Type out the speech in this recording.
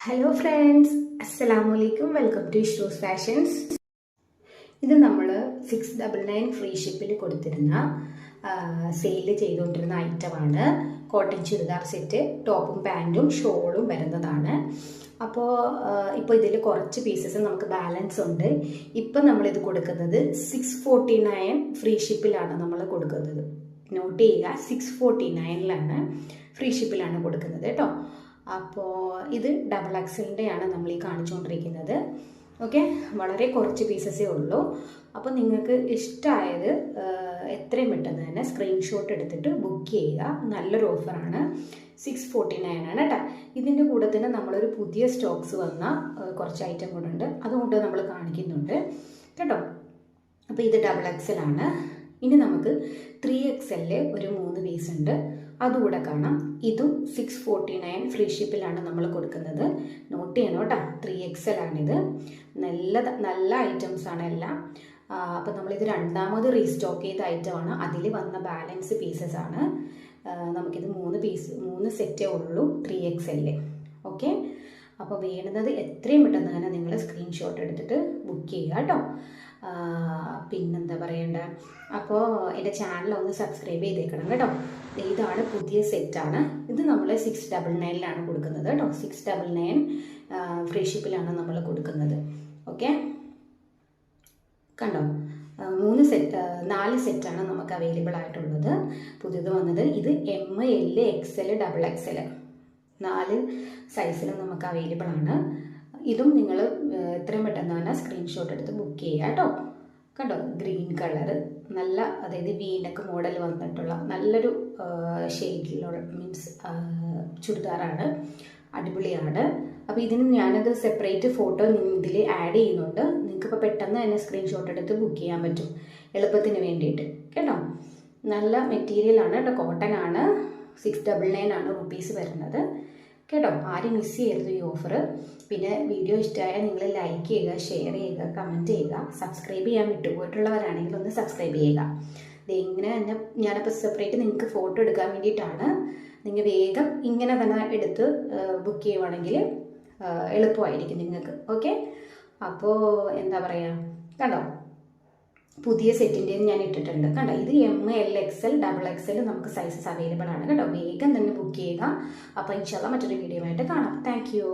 Hello friends, അസ്സലാമു അലൈക്കും. Welcome to Ishu's fashions. ഇത് നമ്മൾ 699 ഫ്രീ ഷിപ്പിൽ കൊടുത്തിരുന്ന സെയിൽ ചെയ്തുകൊണ്ടിരുന്ന ഐറ്റമാണ്. കോട്ടൺ ചുരിദാർ സെറ്റ്, ടോപ്പും പാൻറ്റും ഷോളും വരുന്നതാണ്. ഇപ്പോൾ ഇതിൽ കുറച്ച് പീസസ് നമുക്ക് ബാലൻസ് ഉണ്ട്. ഇപ്പം നമ്മളിത് കൊടുക്കുന്നത് 649 ഫ്രീ ഷിപ്പിലാണ് നമ്മൾ കൊടുക്കുന്നത്. നോട്ട് ചെയ്യുക, 649 ഫ്രീ ഷിപ്പിലാണ് കൊടുക്കുന്നത് കേട്ടോ. അപ്പോൾ ഇത് ഡബിൾ എക്സലിൻ്റെയാണ് നമ്മൾ ഈ കാണിച്ചുകൊണ്ടിരിക്കുന്നത്. ഓക്കെ, വളരെ കുറച്ച് പീസസേ ഉള്ളൂ. അപ്പോൾ നിങ്ങൾക്ക് ഇഷ്ടമായത് എത്രയും പെട്ടെന്ന് തന്നെ സ്ക്രീൻഷോട്ട് എടുത്തിട്ട് ബുക്ക് ചെയ്യുക. നല്ലൊരു ഓഫറാണ്. 649 കേട്ടോ. ഇതിൻ്റെ കൂടെ തന്നെ നമ്മളൊരു പുതിയ സ്റ്റോക്സ് വന്ന കുറച്ച് ഐറ്റം കൂടെ ഉണ്ട്, അതുകൊണ്ട് നമ്മൾ കാണിക്കുന്നുണ്ട് കേട്ടോ. അപ്പോൾ ഇത് ഡബിൾ എക്സൽ ആണ്. ഇനി നമുക്ക് 3XL ഒരു 3 പീസ് ഉണ്ട്, അതുകൂടെ കാണാം. ഇതും 649 ഫ്രീ ഷിപ്പിലാണ് നമ്മൾ കൊടുക്കുന്നത്. നോട്ട് ചെയ്യണം കേട്ടോ. 3XL ആണിത്. നല്ല ഐറ്റംസ് ആണ് എല്ലാം. അപ്പോൾ നമ്മളിത് രണ്ടാമത് റീസ്റ്റോക്ക് ചെയ്ത ഐറ്റമാണ്. അതിൽ വന്ന ബാലൻസ് പീസസ് ആണ്. നമുക്കിത് 3 സെറ്റേ ഉള്ളൂ 3XL. ഓക്കെ, അപ്പോൾ വേണ്ടുന്നത് എത്രയും പെട്ടെന്ന് തന്നെ നിങ്ങൾ സ്ക്രീൻഷോട്ട് എടുത്തിട്ട് ബുക്ക് ചെയ്യുക കേട്ടോ. പിന്നെന്താ പറയണ്ടേ, അപ്പോൾ എൻ്റെ ചാനൽ ഒന്ന് സബ്സ്ക്രൈബ് ചെയ്തേക്കണം കേട്ടോ. ഇതാണ് പുതിയ സെറ്റാണ്. ഇത് നമ്മൾ 699 കൊടുക്കുന്നത് കേട്ടോ. 699 ഫ്രീ ഷിപ്പിലാണ് നമ്മൾ കൊടുക്കുന്നത്. ഓക്കെ, കണ്ടോ, 4 സെറ്റാണ് നമുക്ക് അവൈലബിൾ ആയിട്ടുള്ളത്. പുതിയത് വന്നത് ഇത് ML XL XXL 4 സൈസിലും നമുക്ക് അവൈലബിൾ ആണ്. ഇതും നിങ്ങൾ എത്രയും പെട്ടെന്ന് തന്നെ സ്ക്രീൻഷോട്ട് എടുത്ത് ബുക്ക് ചെയ്യുക കേട്ടോ. കണ്ടോ, ഗ്രീൻ കളർ, നല്ല, അതായത് വീനക്ക് മോഡൽ വന്നിട്ടുള്ള നല്ലൊരു ഷെയ്ഡിലുള്ള മീൻസ് ചുരിദാറാണ്. അടിപൊളിയാണ്. അപ്പോൾ ഇതിന് ഞാനത് സെപ്പറേറ്റ് ഫോട്ടോ ഇതിൽ ആഡ് ചെയ്യുന്നുണ്ട്. നിങ്ങൾക്കിപ്പോൾ പെട്ടെന്ന് തന്നെ സ്ക്രീൻഷോട്ട് എടുത്ത് ബുക്ക് ചെയ്യാൻ പറ്റും, എളുപ്പത്തിന് വേണ്ടിയിട്ട് കേട്ടോ. നല്ല മെറ്റീരിയലാണ് കേട്ടോ, കോട്ടൺ ആണ്. 699 റുപ്പീസ് വരുന്നത് കേട്ടോ. ആരും മിസ് ചെയ്യരുത് ഈ ഓഫർ. പിന്നെ വീഡിയോ ഇഷ്ടമായാൽ നിങ്ങൾ ലൈക്ക് ചെയ്യുക, ഷെയർ ചെയ്യുക, കമൻറ്റ് ചെയ്യുക. സബ്സ്ക്രൈബ് ചെയ്യാൻ വിട്ടുപോയിട്ടുള്ളവരാണെങ്കിൽ ഒന്ന് സബ്സ്ക്രൈബ് ചെയ്യുക. ഇങ്ങനെ തന്നെ ഞാനപ്പോൾ സെപ്പറേറ്റ് നിങ്ങൾക്ക് ഫോട്ടോ എടുക്കാൻ വേണ്ടിയിട്ടാണ്. നിങ്ങൾ വേഗം ഇങ്ങനെ തന്നെ എടുത്ത് ബുക്ക് ചെയ്യുവാണെങ്കിൽ എളുപ്പമായിരിക്കും നിങ്ങൾക്ക്. ഓക്കെ, അപ്പോൾ എന്താ പറയുക, കണ്ടോ, പുതിയ സെറ്റിൻ്റെയും ഞാൻ ഇട്ടിട്ടുണ്ട് കണ്ടോ. ഇത് ML XL XXL നമുക്ക് സൈസസ് അവൈലബിൾ ആണ് കേട്ടോ. വേഗം തന്നെ ബുക്ക് ചെയ്യുക. അപ്പോൾ ഇൻഷാല്ലാ മറ്റൊരു വീഡിയോ ആയിട്ട് കാണാം. Thank you.